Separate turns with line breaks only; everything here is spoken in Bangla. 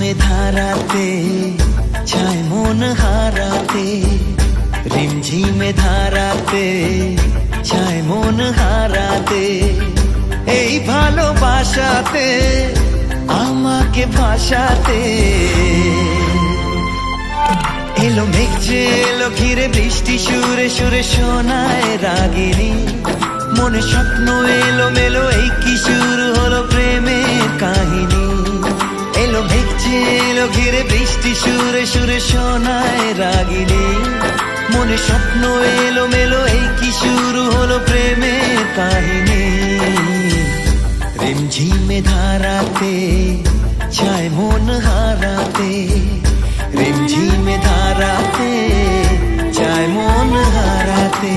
রিমঝিমে ধারাতে চায় মন হারাতে, রিমঝিমে ধারাতে চায় মন হারাতে। এই ভালোবাসাতে আমাকে ভাসাতে এলো মেঘ যে এলো ঘিরে বৃষ্টি সুরে সুরে শোনায় রাগিনী। মনে স্বপ্ন এলো মেলো এই কি শুরু হলো প্রেমের কাহিনী। এলো মেঘ যে এলো ঘিরে বৃষ্টি সুরে সুরে শোনায় রাগিনী। মনে স্বপ্ন এলো মেলো এই কি শুরু হলো প্রেমের কাহিনী। রিমঝিমে ধারাতে চায় মন হারাতে, রিমঝিমে ধারাতে চায় মন হারাতে।